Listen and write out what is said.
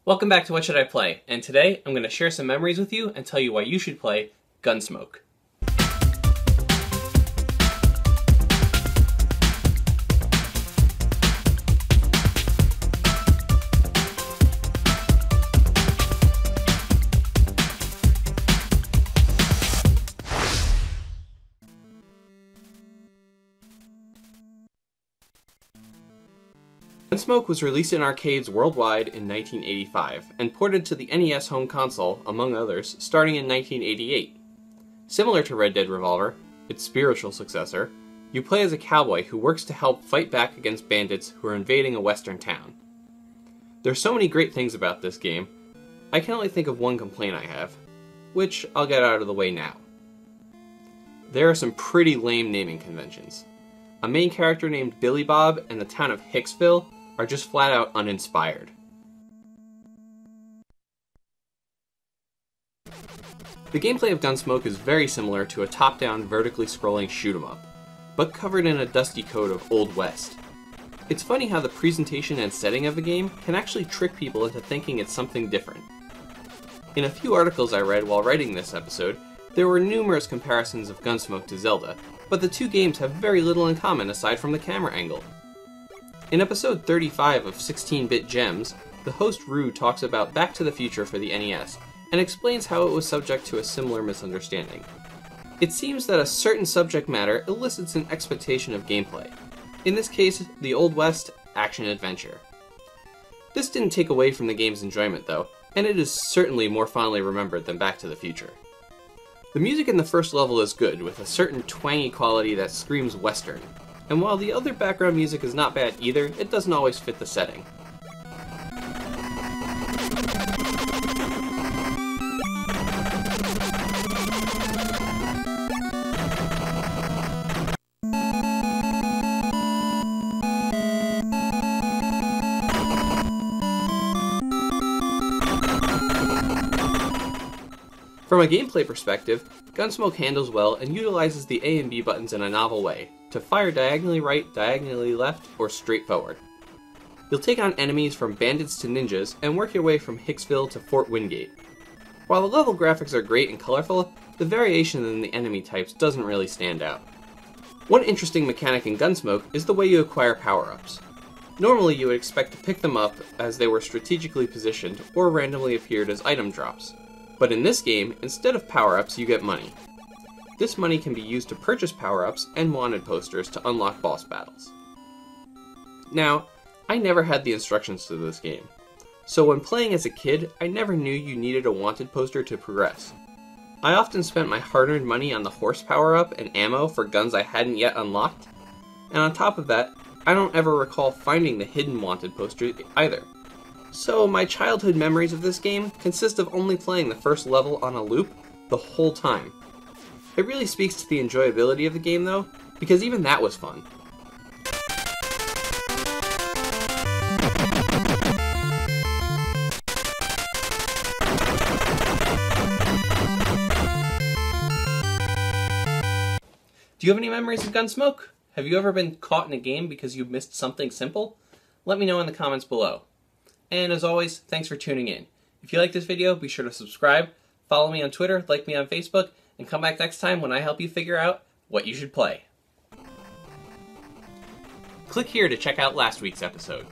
Welcome back to What Should I Play? And today I'm going to share some memories with you and tell you why you should play Gunsmoke. Gunsmoke was released in arcades worldwide in 1985 and ported to the NES home console, among others, starting in 1988. Similar to Red Dead Revolver, its spiritual successor, you play as a cowboy who works to help fight back against bandits who are invading a western town. There's so many great things about this game, I can only think of one complaint I have, which I'll get out of the way now. There are some pretty lame naming conventions. A main character named Billy Bob and the town of Hicksville are just flat out uninspired. The gameplay of Gunsmoke is very similar to a top-down, vertically scrolling shoot-'em-up, but covered in a dusty coat of Old West. It's funny how the presentation and setting of the game can actually trick people into thinking it's something different. In a few articles I read while writing this episode, there were numerous comparisons of Gunsmoke to Zelda, but the two games have very little in common aside from the camera angle. In episode 35 of 16-Bit Gems, the host Rue talks about Back to the Future for the NES, and explains how it was subject to a similar misunderstanding. It seems that a certain subject matter elicits an expectation of gameplay. In this case, the Old West action-adventure. This didn't take away from the game's enjoyment though, and it is certainly more fondly remembered than Back to the Future. The music in the first level is good, with a certain twangy quality that screams Western. And while the other background music is not bad either, it doesn't always fit the setting. From a gameplay perspective, Gunsmoke handles well and utilizes the A and B buttons in a novel way, to fire diagonally right, diagonally left, or straight forward. You'll take on enemies from bandits to ninjas and work your way from Hicksville to Fort Wingate. While the level graphics are great and colorful, the variation in the enemy types doesn't really stand out. One interesting mechanic in Gunsmoke is the way you acquire power-ups. Normally you would expect to pick them up as they were strategically positioned or randomly appeared as item drops. But in this game, instead of power-ups, you get money. This money can be used to purchase power-ups and wanted posters to unlock boss battles. Now, I never had the instructions to this game, so when playing as a kid, I never knew you needed a wanted poster to progress. I often spent my hard-earned money on the horse power-up and ammo for guns I hadn't yet unlocked, and on top of that, I don't ever recall finding the hidden wanted poster either. So my childhood memories of this game consist of only playing the first level on a loop the whole time. It really speaks to the enjoyability of the game though, because even that was fun. Do you have any memories of Gunsmoke? Have you ever been caught in a game because you missed something simple? Let me know in the comments below. And as always, thanks for tuning in. If you like this video, be sure to subscribe, follow me on Twitter, like me on Facebook, and come back next time when I help you figure out what you should play. Click here to check out last week's episode.